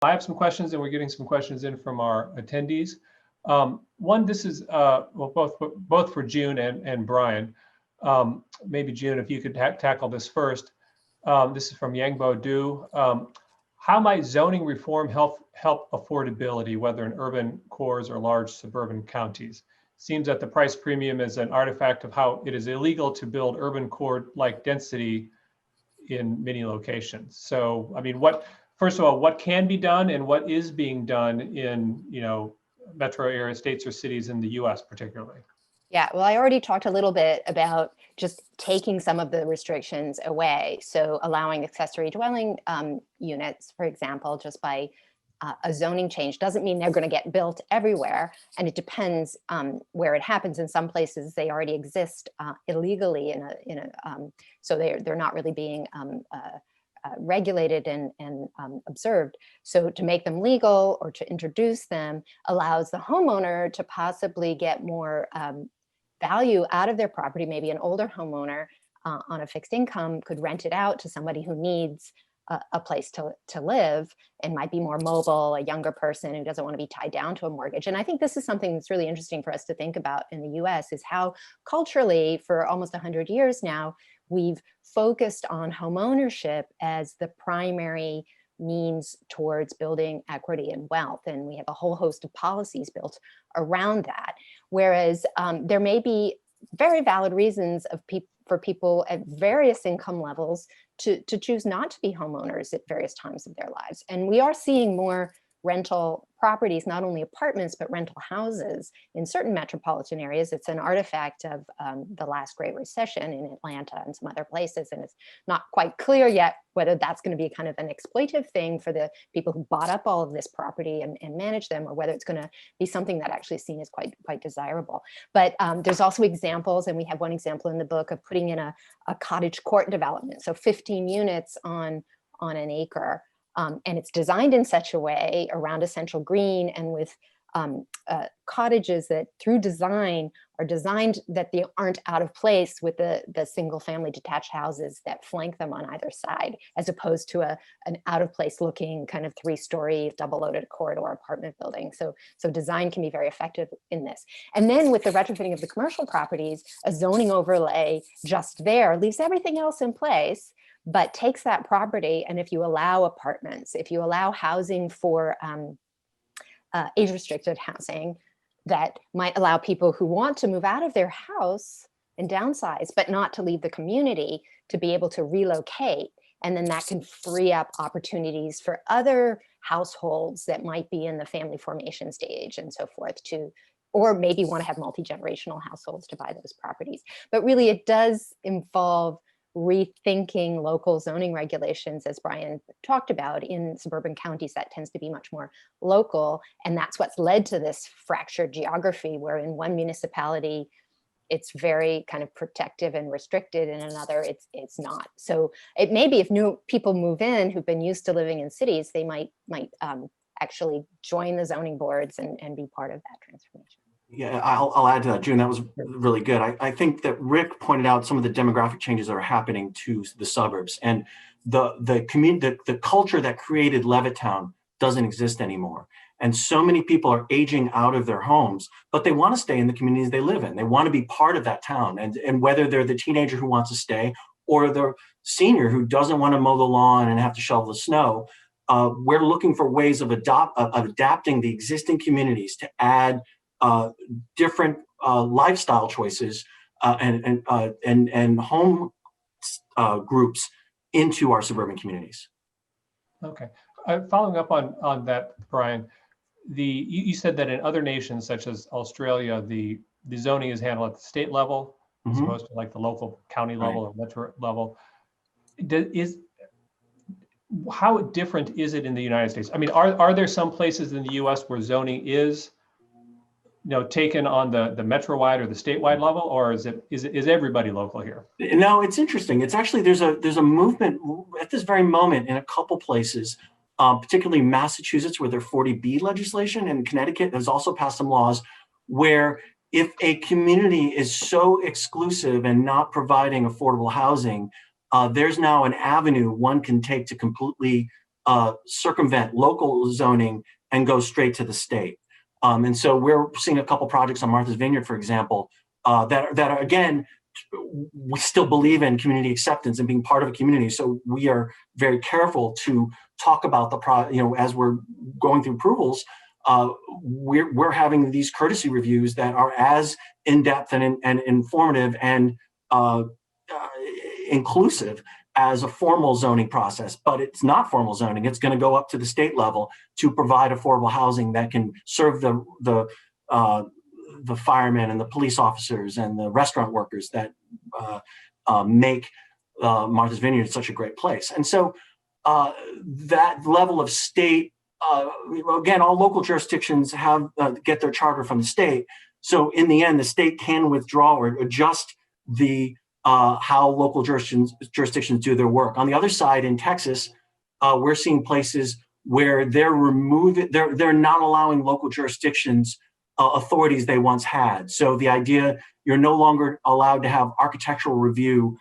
I have some questions, and we're getting some questions in from our attendees. One, this is well, both for June and Brian. Maybe June, if you could tackle this first. This is from Yangbo Du. How might zoning reform help affordability, whether in urban cores or large suburban counties? Seems that the price premium is an artifact of how it is illegal to build urban core-like density in many locations. So, I mean, first of all, what can be done and what is being done in, metro area states or cities in the US particularly? Yeah, well, I already talked a little bit about just taking some of the restrictions away. So allowing accessory dwelling units, for example, just by a zoning change doesn't mean they're going to get built everywhere. And it depends where it happens. In some places, they already exist illegally so they're not really being regulated and observed. So to make them legal or to introduce them allows the homeowner to possibly get more value out of their property. Maybe an older homeowner on a fixed income could rent it out to somebody who needs a place to live and might be more mobile, a younger person who doesn't want to be tied down to a mortgage. And I think this is something that's really interesting for us to think about in the US, is how culturally for almost 100 years now, we've focused on homeownership as the primary means towards building equity and wealth. And we have a whole host of policies built around that. Whereas there may be very valid reasons for people at various income levels to choose not to be homeowners at various times of their lives. And we are seeing more rental properties, not only apartments, but rental houses in certain metropolitan areas. It's an artifact of the last Great Recession in Atlanta and some other places. And it's not quite clear yet whether that's going to be kind of an exploitive thing for the people who bought up all of this property and manage them, or whether it's going to be something that actually is seen as quite desirable. But there's also examples, and we have one example in the book, of putting in a cottage court development. So 15 units on an acre. And it's designed in such a way around a central green and with cottages that through design are designed that they aren't out of place with the single family detached houses that flank them on either side, as opposed to an out of place looking kind of 3-story double loaded corridor apartment building. So design can be very effective in this. And then with the retrofitting of the commercial properties, a zoning overlay just there leaves everything else in place, but takes that property, and if you allow apartments, if you allow housing for age-restricted housing that might allow people who want to move out of their house and downsize, but not to leave the community, to be able to relocate, and then that can free up opportunities for other households that might be in the family formation stage and so forth or maybe want to have multi-generational households to buy those properties. But really, it does involve rethinking local zoning regulations, as Brian talked about. In suburban counties, that tends to be much more local. And that's what's led to this fractured geography, where in one municipality, it's very kind of protective and restricted, and another it's not. So it may be if new people move in who've been used to living in cities, they might actually join the zoning boards and be part of that transformation. Yeah, I'll add to that, June. That was really good. I think that Rick pointed out some of the demographic changes that are happening to the suburbs, and the culture that created Levittown doesn't exist anymore. And so many people are aging out of their homes, but they want to stay in the communities they live in. They want to be part of that town. And whether they're the teenager who wants to stay or the senior who doesn't want to mow the lawn and have to shovel the snow, we're looking for ways of adapting the existing communities to add different lifestyle choices and home groups into our suburban communities. Okay, following up on that, Brian, you said that in other nations such as Australia, the zoning is handled at the state level as opposed to like the local county level or metro level. How different is it in the United States? I mean, are there some places in the US where zoning is taken on the metro-wide or the statewide level, or is everybody local here? No, it's interesting. It's actually there's a movement at this very moment in a couple places, particularly Massachusetts, where their 40B legislation, and Connecticut has also passed some laws where if a community is so exclusive and not providing affordable housing, there's now an avenue one can take to completely circumvent local zoning and go straight to the state. And so we're seeing a couple projects on Martha's Vineyard, for example, that are, again, we still believe in community acceptance and being part of a community. So we are very careful to talk about as we're going through approvals, we're having these courtesy reviews that are as in-depth and informative and inclusive as a formal zoning process, but it's not formal zoning. It's going to go up to the state level to provide affordable housing that can serve the firemen and the police officers and the restaurant workers that make Martha's Vineyard such a great place. And so that level of state, again, all local jurisdictions have get their charter from the state. So in the end, the state can withdraw or adjust the how local jurisdictions do their work. On the other side, in Texas, we're seeing places where they're not allowing local jurisdictions authorities they once had. So the idea, you're no longer allowed to have architectural review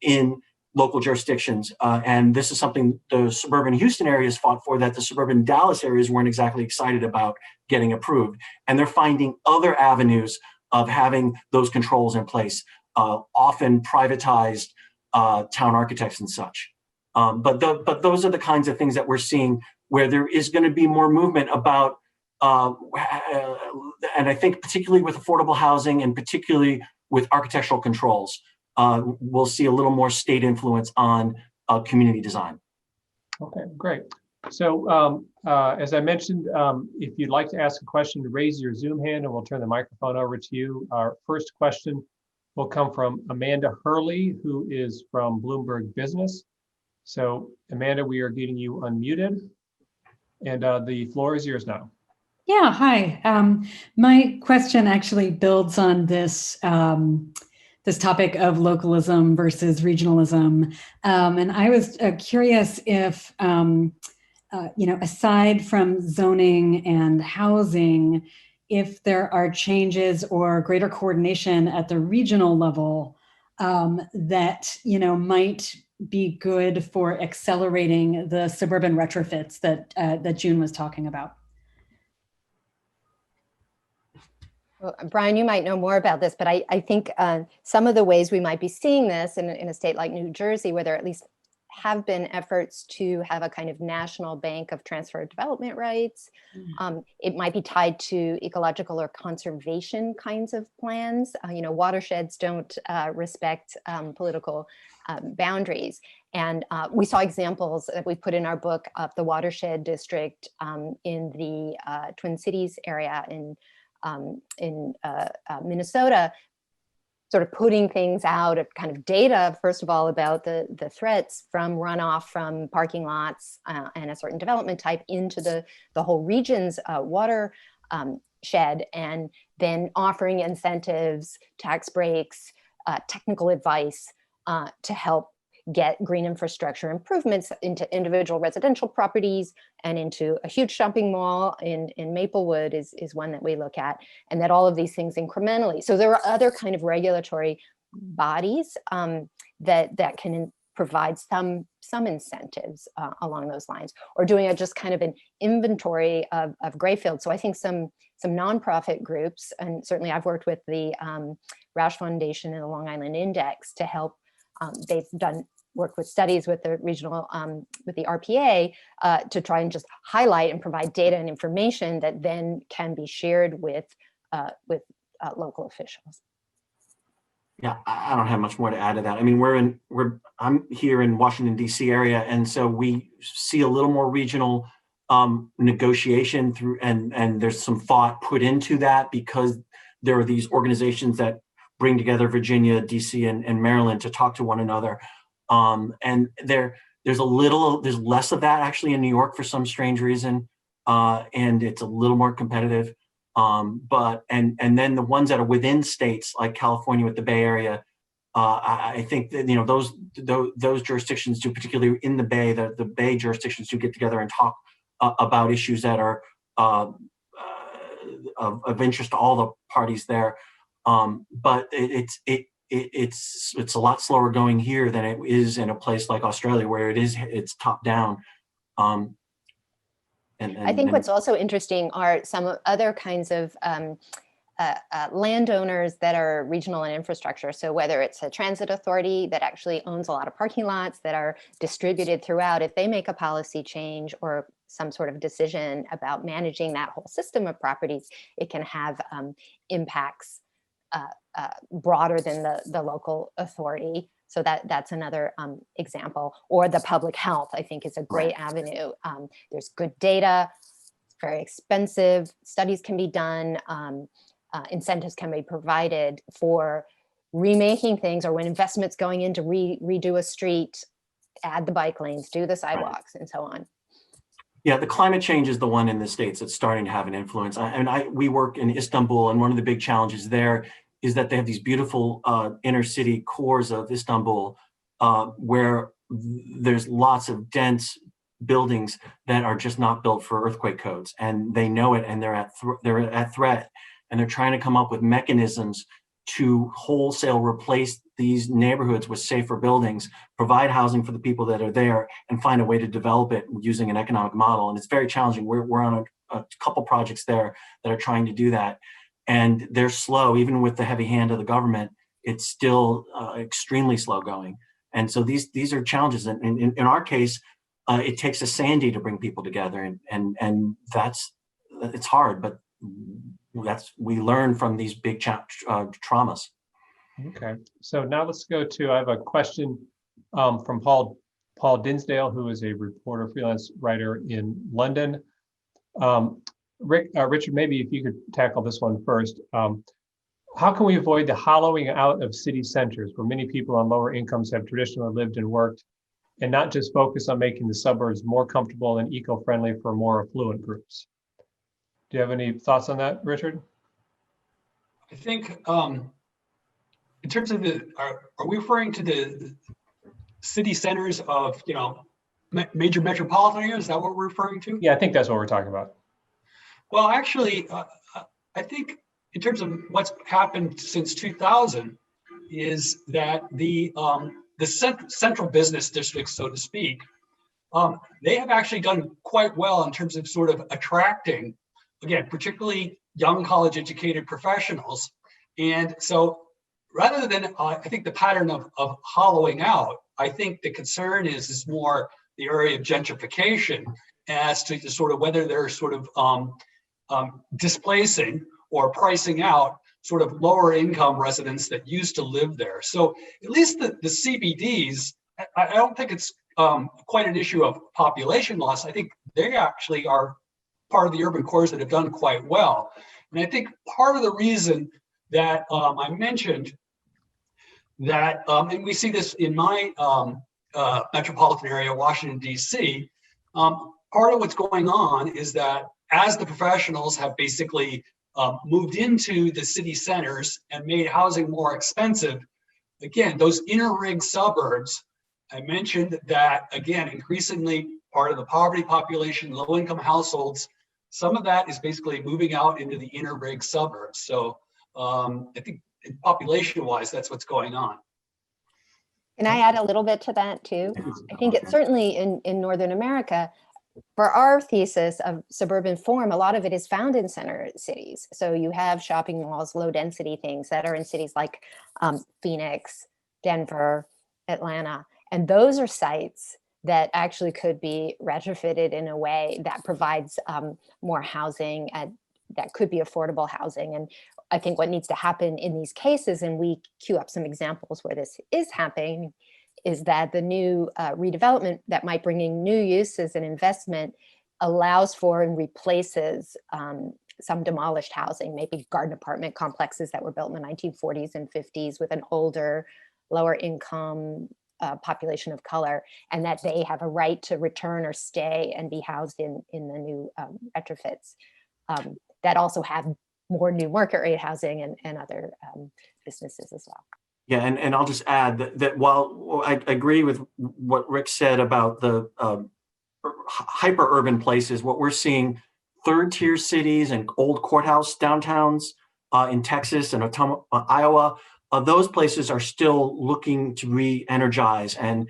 in local jurisdictions. And this is something the suburban Houston areas fought for, that the suburban Dallas areas weren't exactly excited about getting approved. And they're finding other avenues of having those controls in place, often privatized town architects and such. But those are the kinds of things that we're seeing where there is going to be more movement about, and I think particularly with affordable housing and particularly with architectural controls, we'll see a little more state influence on community design. Okay, great. So as I mentioned, if you'd like to ask a question, raise your Zoom hand and we'll turn the microphone over to you. Our first question will come from Amanda Hurley, who is from Bloomberg Business. So Amanda, we are getting you unmuted and the floor is yours now. Yeah, hi. My question actually builds on this this topic of localism versus regionalism. And I was curious if, aside from zoning and housing, if there are changes or greater coordination at the regional level that, might be good for accelerating the suburban retrofits that June was talking about. Well, Brian, you might know more about this, but I think some of the ways we might be seeing this in a state like New Jersey, where there at least have been efforts to have a kind of national bank of transfer of development rights. It might be tied to ecological or conservation kinds of plans. Watersheds don't respect political boundaries. And we saw examples that we put in our book of the watershed district in the Twin Cities area in Minnesota, sort of putting things out of kind of data, first of all, about the threats from runoff from parking lots and a certain development type into the whole region's water shed, and then offering incentives, tax breaks, technical advice to help get green infrastructure improvements into individual residential properties and into a huge shopping mall in Maplewood is one that we look at, and that all of these things incrementally. So there are other kind of regulatory bodies that can provide some incentives along those lines, or doing just kind of an inventory of gray fields. So I think some nonprofit groups, and certainly I've worked with the Roush Foundation and the Long Island Index to help. They've worked with studies with the regional, with the RPA to try and just highlight and provide data and information that then can be shared with local officials. Yeah, I don't have much more to add to that. I mean, I'm here in Washington, D.C. area, and so we see a little more regional negotiation through, and there's some thought put into that because there are these organizations that bring together Virginia, DC, and Maryland to talk to one another. And there's less of that actually in New York for some strange reason. And it's a little more competitive. But then the ones that are within states like California with the Bay Area, I think that, those jurisdictions do, particularly in the Bay, the Bay jurisdictions do get together and talk about issues that are of interest to all the parties there. But it's a lot slower going here than it is in a place like Australia, where it's top down. I think what's also interesting are some other kinds of landowners that are regional in infrastructure. So whether it's a transit authority that actually owns a lot of parking lots that are distributed throughout, if they make a policy change or some sort of decision about managing that whole system of properties, it can have impacts broader than the local authority. So that's another example. Or the public health, I think, is a great avenue. There's good data, it's very expensive, studies can be done, incentives can be provided for remaking things, or when investments going in to redo a street, add the bike lanes, do the sidewalks, and so on. Yeah, the climate change is the one in the States that's starting to have an influence. We work in Istanbul, and one of the big challenges there is that they have these beautiful inner city cores of Istanbul where there's lots of dense buildings that are just not built for earthquake codes, and they know it, and they're at threat, and they're trying to come up with mechanisms to wholesale replace these neighborhoods with safer buildings, provide housing for the people that are there, and find a way to develop it using an economic model. And it's very challenging. We're on a couple projects there that are trying to do that. And they're slow, even with the heavy hand of the government, it's still extremely slow going. And so these are challenges. And in our case, it takes a Sandy to bring people together. And it's hard, but we learn from these big traumas. Okay, so now let's go to, I have a question from Paul Dinsdale, who is a reporter, freelance writer in London. Richard, maybe if you could tackle this one first. How can we avoid the hollowing out of city centers where many people on lower incomes have traditionally lived and worked, and not just focus on making the suburbs more comfortable and eco-friendly for more affluent groups? Do you have any thoughts on that, Richard? I think in terms of are we referring to the city centers of, major metropolitan areas? Is that what we're referring to? Yeah, I think that's what we're talking about. Well, actually, I think in terms of what's happened since 2000 is that the central business districts, so to speak, they have actually done quite well in terms of sort of attracting, again, particularly young college-educated professionals. And so rather than, I think the pattern of hollowing out, I think the concern is more the area of gentrification as to sort of whether they're sort of displacing or pricing out sort of lower income residents that used to live there. So at least the CBDs, I don't think it's quite an issue of population loss. I think they actually are part of the urban cores that have done quite well. And I think part of the reason that I mentioned that, and we see this in my metropolitan area, Washington, D.C., part of what's going on is that as the professionals have basically moved into the city centers and made housing more expensive, again, those inner ring suburbs, I mentioned that, again, increasingly part of the poverty population, low income households, some of that is basically moving out into the inner ring suburbs. So I think population wise, that's what's going on. Can I add a little bit to that too? I think it's certainly in Northern America, for our thesis of suburban form, a lot of it is found in center cities. So you have shopping malls, low density things that are in cities like Phoenix, Denver, Atlanta. And those are sites that actually could be retrofitted in a way that provides more housing that could be affordable housing. And I think what needs to happen in these cases, and we queue up some examples where this is happening, is that the new redevelopment that might bring in new uses and investment allows for and replaces some demolished housing, maybe garden apartment complexes that were built in the 1940s and 50s with an older, lower income population of color, and that they have a right to return or stay and be housed in the new retrofits that also have more new market rate housing and other businesses as well. Yeah, and I'll just add that while I agree with what Rick said about the hyper-urban places, what we're seeing, third-tier cities and old courthouse downtowns in Texas and Iowa, those places are still looking to re-energize, and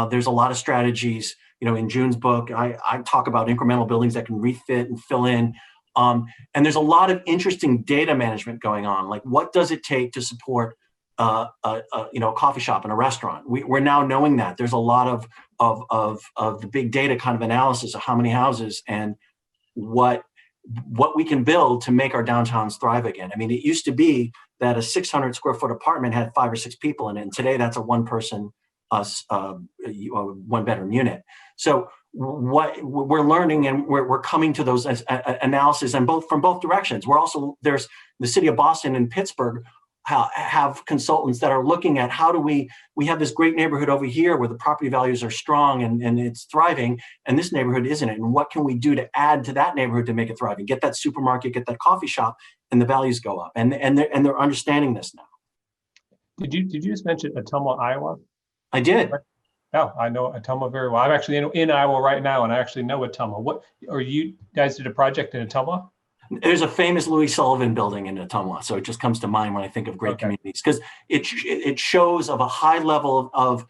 there's a lot of strategies in June's book, I talk about incremental buildings that can refit and fill in. And there's a lot of interesting data management going on. Like, what does it take to support a coffee shop and a restaurant? We're now knowing that there's a lot of the big data kind of analysis of how many houses and what we can build to make our downtowns thrive again. I mean, it used to be that a 600 square foot apartment had 5 or 6 people in it, and today that's a one person, one bedroom unit. So what we're learning, and we're coming to those analysis, and from both directions. There's the city of Boston and Pittsburgh have consultants that are looking at how do we have this great neighborhood over here where the property values are strong and it's thriving, and this neighborhood isn't it, and what can we do to add to that neighborhood to make it thriving, get that supermarket, get that coffee shop, and the values go up, and they're understanding this now. Did you just mention Ottumwa, Iowa? I did. Oh, I know Ottumwa very well. I'm actually in Iowa right now, and I actually know Ottumwa. What, or you guys did a project in Ottumwa? There's a famous Louis Sullivan building in Ottumwa, so it just comes to mind when I think of great communities, because it shows of a high level of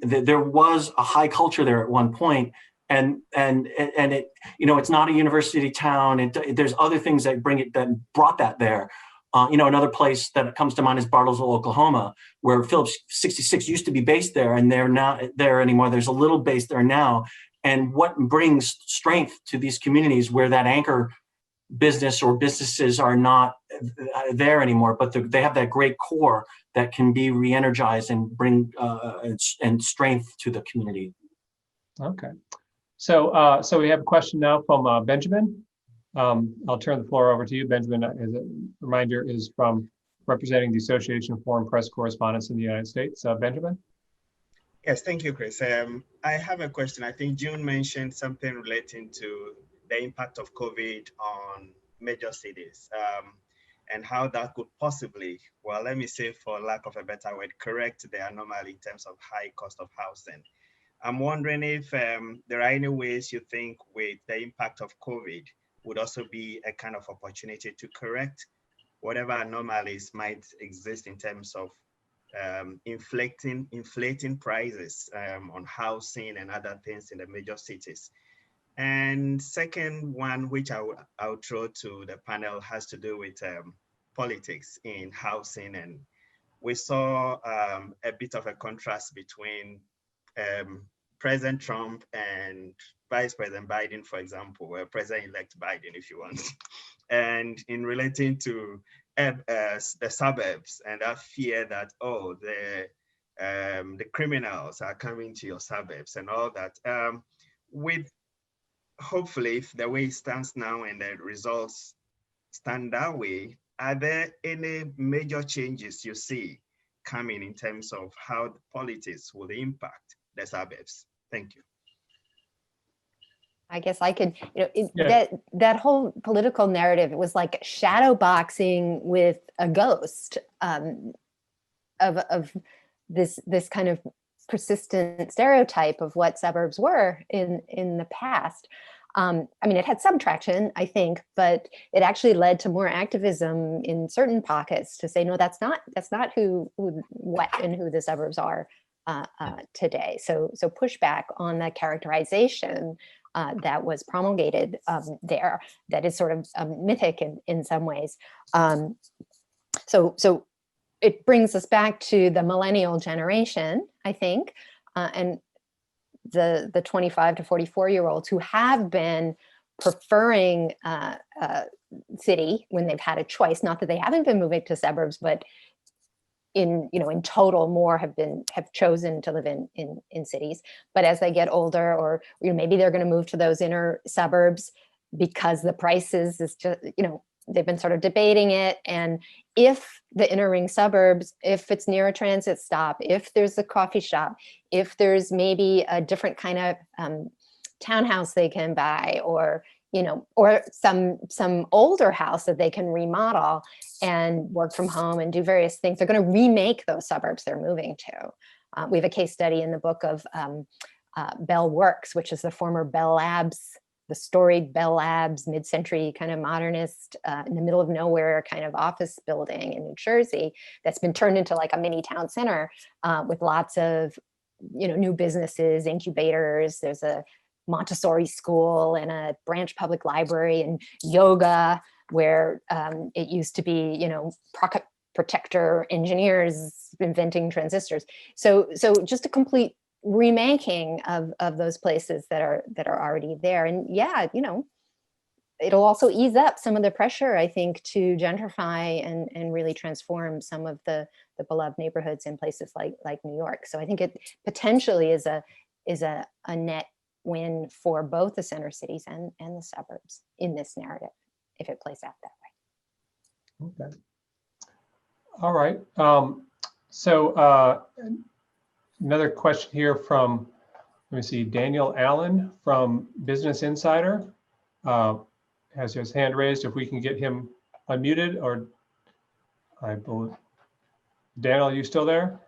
there was a high culture there at one point, and it, it's not a university town. There's other things that brought that there. Another place that comes to mind is Bartlesville, Oklahoma, where Phillips 66 used to be based there, and they're not there anymore. There's a little base there now, and what brings strength to these communities where that anchor business or businesses are not there anymore, but they have that great core that can be re-energized and bring and strength to the community. Okay, so we have a question now from Benjamin. I'll turn the floor over to you, Benjamin. As a reminder, is from representing the Association of Foreign Press Correspondents in the United States. Benjamin? Yes, thank you, Chris. I have a question. I think June mentioned something relating to the impact of COVID on major cities and how that could possibly, well, let me say for lack of a better word, correct the anomaly in terms of high cost of housing. I'm wondering if there are any ways you think with the impact of COVID would also be a kind of opportunity to correct whatever anomalies might exist in terms of inflating prices on housing and other things in the major cities. And second one, which I'll throw to the panel, has to do with politics in housing. And we saw a bit of a contrast between President Trump and Vice President Biden, for example, or President-elect Biden, if you want, and in relating to the suburbs and that fear that, oh, the criminals are coming to your suburbs and all that. With hopefully, if the way it stands now and the results stand that way, are there any major changes you see coming in terms of how the politics will impact the suburbs? Thank you. I guess I could, that whole political narrative, it was like shadow boxing with a ghost of this kind of persistent stereotype of what suburbs were in the past. I mean, it had some traction, I think, but it actually led to more activism in certain pockets to say, no, that's not what and who the suburbs are today. So pushback on the characterization that was promulgated there, that is sort of mythic in some ways. So it brings us back to the millennial generation, I think, and the 25 to 44-year-olds who have been preferring city when they've had a choice. Not that they haven't been moving to suburbs, but in total more have chosen to live in cities. But as they get older, or maybe they're going to move to those inner suburbs because the prices is just, they've been sort of debating it. And if the inner ring suburbs, if it's near a transit stop, if there's a coffee shop, if there's maybe a different kind of townhouse they can buy, or some older house that they can remodel and work from home and do various things, they're going to remake those suburbs they're moving to. We have a case study in the book of Bell Works, which is the former Bell Labs, the storied Bell Labs, mid-century kind of modernist, in the middle of nowhere kind of office building in New Jersey that's been turned into like a mini town center with lots of new businesses, incubators. There's a Montessori school and a branch public library and yoga, where it used to be, pocket protector engineers inventing transistors. So just a complete remaking of those places that are already there. And yeah, it'll also ease up some of the pressure, I think, to gentrify and really transform some of the beloved neighborhoods in places like New York. So I think it potentially is a net win for both the center cities and the suburbs in this narrative, if it plays out that way. Okay. All right. So another question here from, let me see, Daniel Allen from Business Insider has his hand raised. If we can get him unmuted, or I believe, Daniel, are you still there?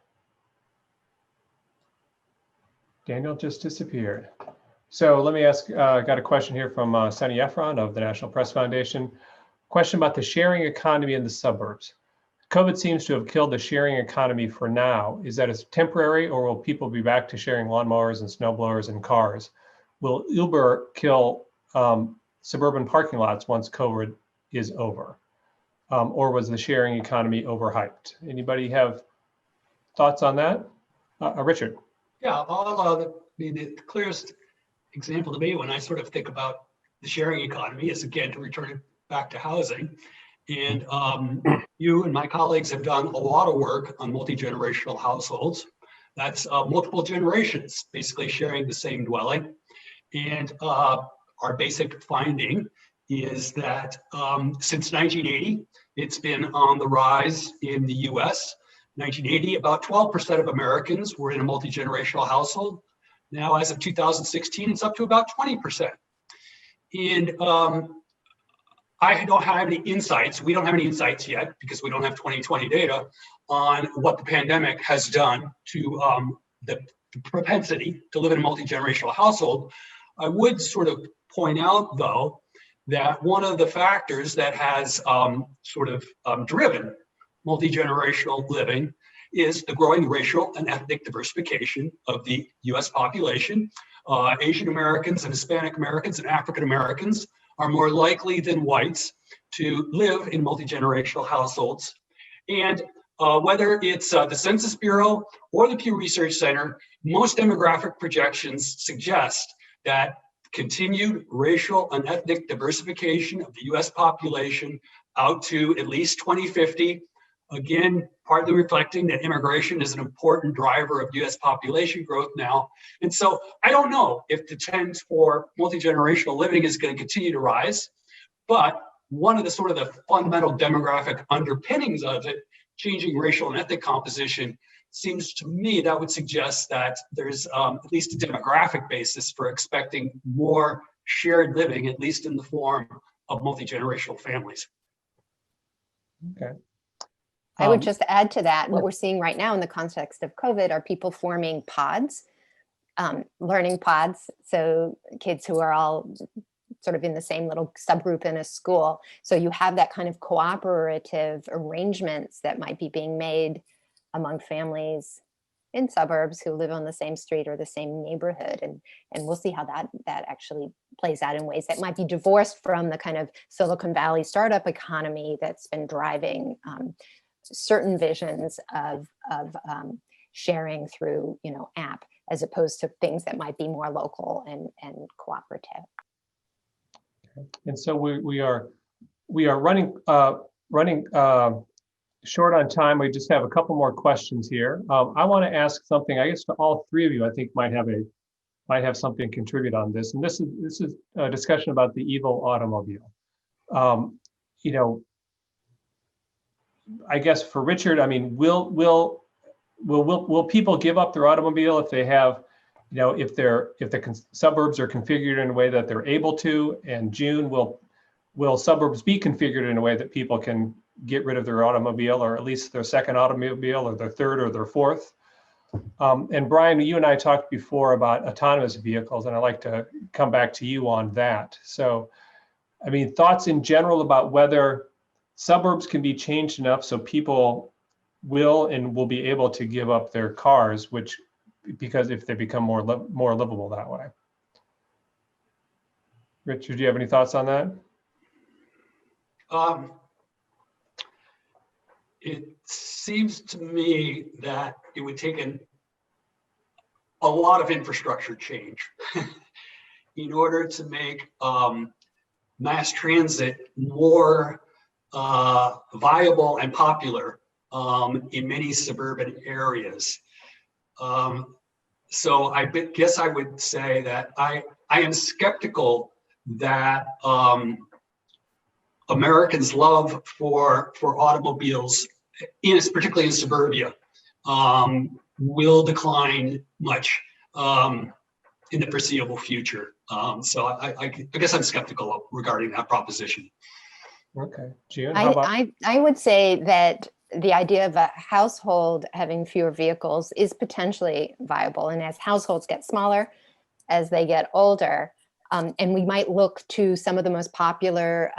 Daniel just disappeared. So let me ask, I got a question here from Sunny Efron of the National Press Foundation. Question about the sharing economy in the suburbs. COVID seems to have killed the sharing economy for now. Is that as temporary, or will people be back to sharing lawnmowers and snowblowers and cars? Will Uber kill suburban parking lots once COVID is over? Or was the sharing economy overhyped? Anybody have thoughts on that? Richard. Yeah, the clearest example to me when I sort of think about the sharing economy is, again, to return it back to housing. And you and my colleagues have done a lot of work on multi-generational households. That's multiple generations basically sharing the same dwelling. And our basic finding is that since 1980, it's been on the rise in the US. 1980, about 12% of Americans were in a multi-generational household. Now, as of 2016, it's up to about 20%. And I don't have any insights. We don't have any insights yet, because we don't have 2020 data on what the pandemic has done to the propensity to live in a multi-generational household. I would sort of point out, though, that one of the factors that has driven multi-generational living is the growing racial and ethnic diversification of the US population. Asian Americans and Hispanic Americans and African Americans are more likely than whites to live in multi-generational households. And whether it's the Census Bureau or the Pew Research Center, most demographic projections suggest that continued racial and ethnic diversification of the US population out to at least 2050, again, partly reflecting that immigration is an important driver of US population growth now. And so I don't know if the trend for multi-generational living is going to continue to rise, but one of the sort of the fundamental demographic underpinnings of it, changing racial and ethnic composition, seems to me that would suggest that there's at least a demographic basis for expecting more shared living, at least in the form of multi-generational families. Okay. I would just add to that, what we're seeing right now in the context of COVID are people forming pods, learning pods. So kids who are all sort of in the same little subgroup in a school. So you have that kind of cooperative arrangements that might be being made among families in suburbs who live on the same street or the same neighborhood. And we'll see how that actually plays out in ways that might be divorced from the kind of Silicon Valley startup economy that's been driving certain visions of sharing through, app, as opposed to things that might be more local and cooperative. And so we are running short on time. We just have a couple more questions here. I want to ask something, I guess, to all three of you. I think might have something to contribute on this. And this is a discussion about the evil automobile. I guess for Richard, I mean, will people give up their automobile if they have, if the suburbs are configured in a way that they're able to? And June, will suburbs be configured in a way that people can get rid of their automobile, or at least their second automobile, or their third or their fourth? And Brian, you and I talked before about autonomous vehicles, and I'd like to come back to you on that. So, I mean, thoughts in general about whether suburbs can be changed enough so people will be able to give up their cars, which, because if they become more livable that way. Richard, do you have any thoughts on that? It seems to me that it would take a lot of infrastructure change in order to make mass transit more viable and popular in many suburban areas. So I guess I would say that I am skeptical that Americans' love for automobiles, particularly in suburbia, will decline much in the foreseeable future. So I guess I'm skeptical regarding that proposition. Okay, June, how about? I would say that the idea of a household having fewer vehicles is potentially viable. And as households get smaller, as they get older, and we might look to some of the most popular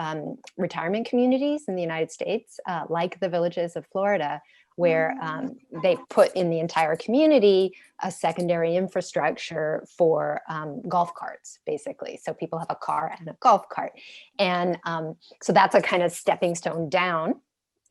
retirement communities in the United States, like the Villages of Florida, where they put in the entire community a secondary infrastructure for golf carts, basically. So people have a car and a golf cart. And so that's a kind of stepping stone down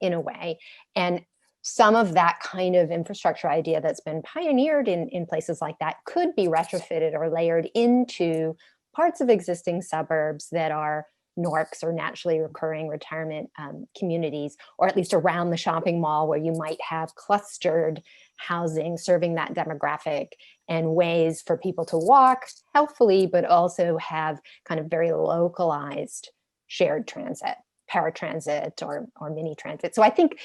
in a way. And some of that kind of infrastructure idea that's been pioneered in places like that could be retrofitted or layered into parts of existing suburbs that are NORCs or naturally recurring retirement communities, or at least around the shopping mall where you might have clustered housing serving that demographic and ways for people to walk healthfully, but also have kind of very localized shared transit, paratransit or mini transit. So I think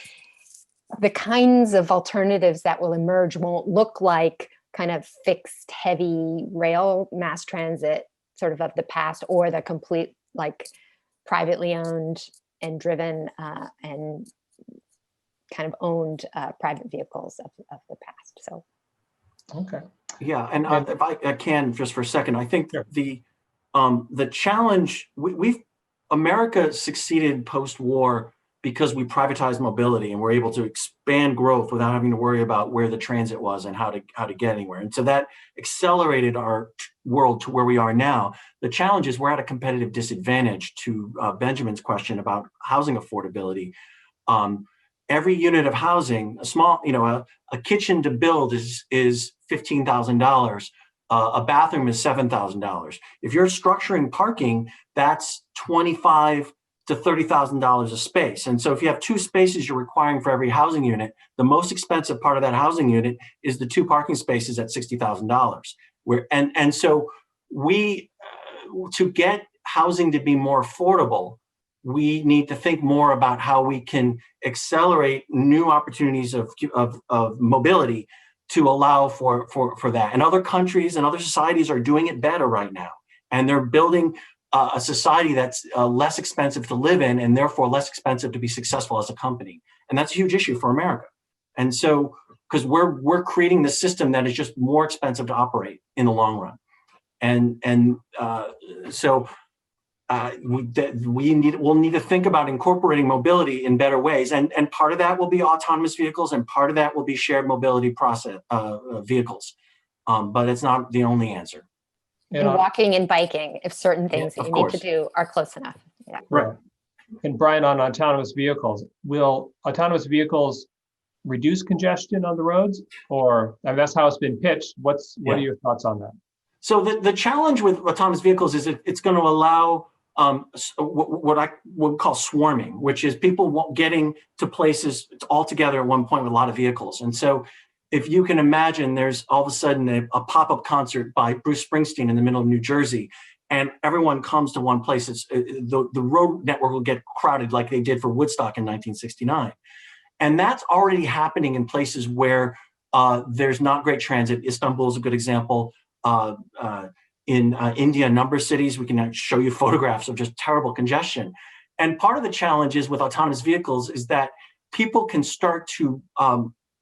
the kinds of alternatives that will emerge won't look like kind of fixed heavy rail mass transit sort of the past, or the complete like privately owned and driven and kind of owned private vehicles of the past. So. Okay. Yeah, and if I can just for a second, I think Sure. the challenge America succeeded post-war because we privatized mobility and were able to expand growth without having to worry about where the transit was and how to get anywhere. And so that accelerated our world to where we are now. The challenge is we're at a competitive disadvantage to Benjamin's question about housing affordability. Every unit of housing, a small, a kitchen to build is $15,000. A bathroom is $7,000. If you're structuring parking, that's $25,000 to $30,000 a space. And so if you have two spaces you're requiring for every housing unit, the most expensive part of that housing unit is the two parking spaces at $60,000. And so we, to get housing to be more affordable, we need to think more about how we can accelerate new opportunities of mobility to allow for that. And other countries and other societies are doing it better right now. And they're building a society that's less expensive to live in and therefore less expensive to be successful as a company. And that's a huge issue for America. And so, because we're creating the system that is just more expensive to operate in the long run. So we'll need to think about incorporating mobility in better ways. And part of that will be autonomous vehicles and part of that will be shared mobility vehicles. But it's not the only answer. And walking and biking, if certain things that you need to do are close enough. Yeah. Right. And Brian, on autonomous vehicles, will autonomous vehicles reduce congestion on the roads? Or, and that's how it's been pitched. What are your thoughts on that? So the challenge with autonomous vehicles is it's going to allow what I would call swarming, which is people getting to places all together at one point with a lot of vehicles. And so if you can imagine, there's all of a sudden a pop-up concert by Bruce Springsteen in the middle of New Jersey, and everyone comes to one place. The road network will get crowded like they did for Woodstock in 1969. And that's already happening in places where there's not great transit. Istanbul is a good example. In India, a number of cities, we can show you photographs of just terrible congestion. And part of the challenge is with autonomous vehicles is that people can start to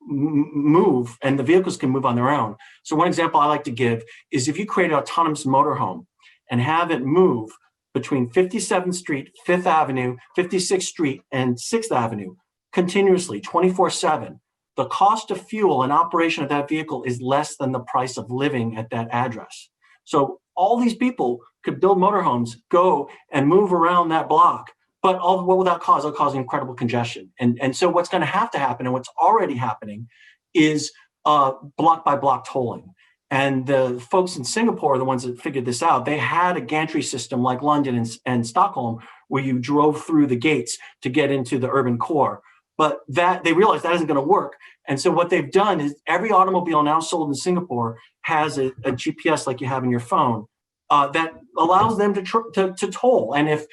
move and the vehicles can move on their own. So one example I like to give is if you create an autonomous motorhome and have it move between 57th Street, 5th Avenue, 56th Street, and 6th Avenue continuously, 24/7, the cost of fuel and operation of that vehicle is less than the price of living at that address. So all these people could build motorhomes, go and move around that block, but what will that cause? It'll cause incredible congestion. And so what's going to happen, and what's already happening, is block by block tolling. And the folks in Singapore are the ones that figured this out. They had a gantry system like London and Stockholm, where you drove through the gates to get into the urban core. But that they realized that isn't going to work. And so what they've done is every automobile now sold in Singapore has a GPS like you have in your phone that allows them to toll. And if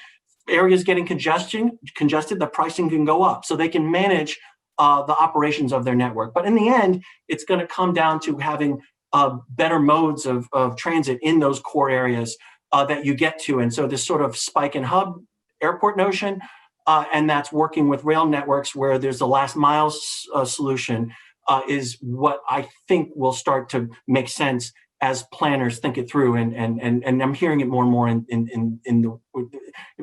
areas getting congested, the pricing can go up, so they can manage the operations of their network. But in the end, it's going to come down to having better modes of transit in those core areas that you get to. And so this sort of spike and hub airport notion, and that's working with rail networks where there's the last mile solution, is what I think will start to make sense as planners think it through. And I'm hearing it more and more I've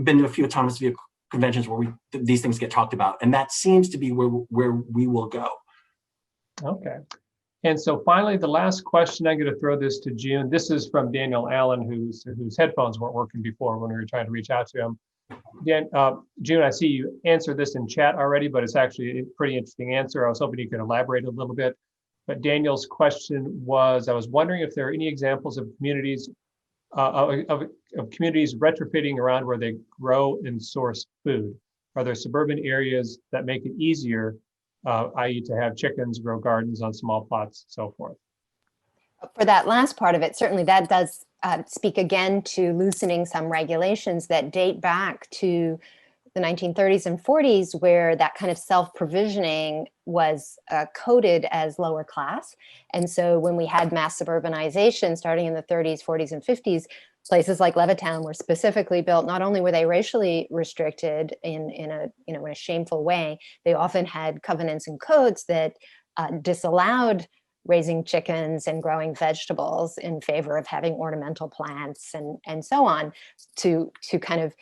been to a few autonomous vehicle conventions where these things get talked about, and that seems to be where we will go. Okay. And so finally, the last question, I'm going to throw this to June. This is from Daniel Allen, whose headphones weren't working before when we were trying to reach out to him. June, I see you answered this in chat already, but it's actually a pretty interesting answer. I was hoping you could elaborate a little bit. But Daniel's question was, I was wondering if there are any examples of communities of communities retrofitting around where they grow and source food. Are there suburban areas that make it easier, i.e. to have chickens, grow gardens on small plots, so forth? For that last part of it, certainly that does speak again to loosening some regulations that date back to the 1930s and 40s, where that kind of self-provisioning was coded as lower class. And so when we had mass suburbanization starting in the 30s, 40s, and 50s, places like Levittown were specifically built. Not only were they racially restricted in a shameful way, they often had covenants and codes that disallowed raising chickens and growing vegetables in favor of having ornamental plants and so on, to kind of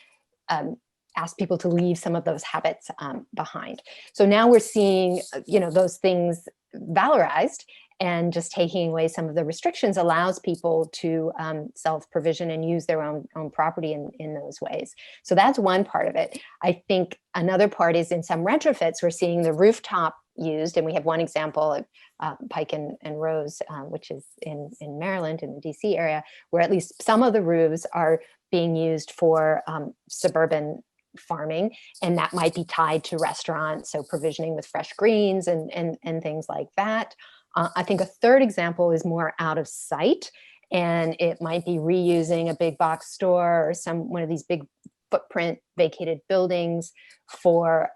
ask people to leave some of those habits behind. So now we're seeing, those things valorized, and just taking away some of the restrictions allows people to self-provision and use their own property in those ways. So that's one part of it. I think another part is in some retrofits, we're seeing the rooftop used, and we have one example at Pike and Rose, which is in Maryland, in the DC area, where at least some of the roofs are being used for suburban farming, and that might be tied to restaurants, so provisioning with fresh greens and things like that. I think a third example is more out of sight, and it might be reusing a big box store or one of these big footprint vacated buildings for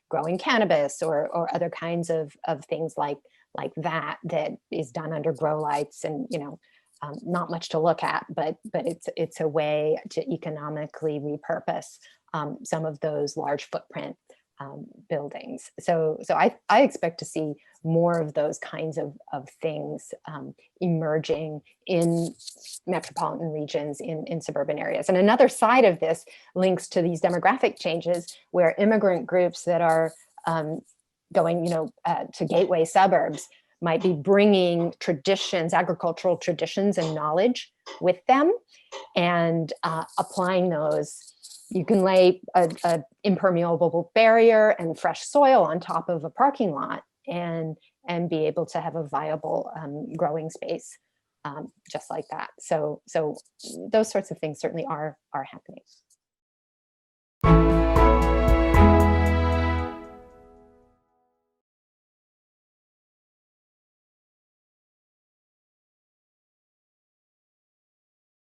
growing cannabis or other kinds of things like that is done under grow lights, and not much to look at, but it's a way to economically repurpose some of those large footprint buildings. So I expect to see more of those kinds of things emerging in metropolitan regions, in suburban areas. And another side of this links to these demographic changes, where immigrant groups that are going to gateway suburbs might be bringing traditions, agricultural traditions and knowledge with them, and applying those. You can lay a impermeable barrier and fresh soil on top of a parking lot and be able to have a viable growing space just like that. So those sorts of things certainly are happening.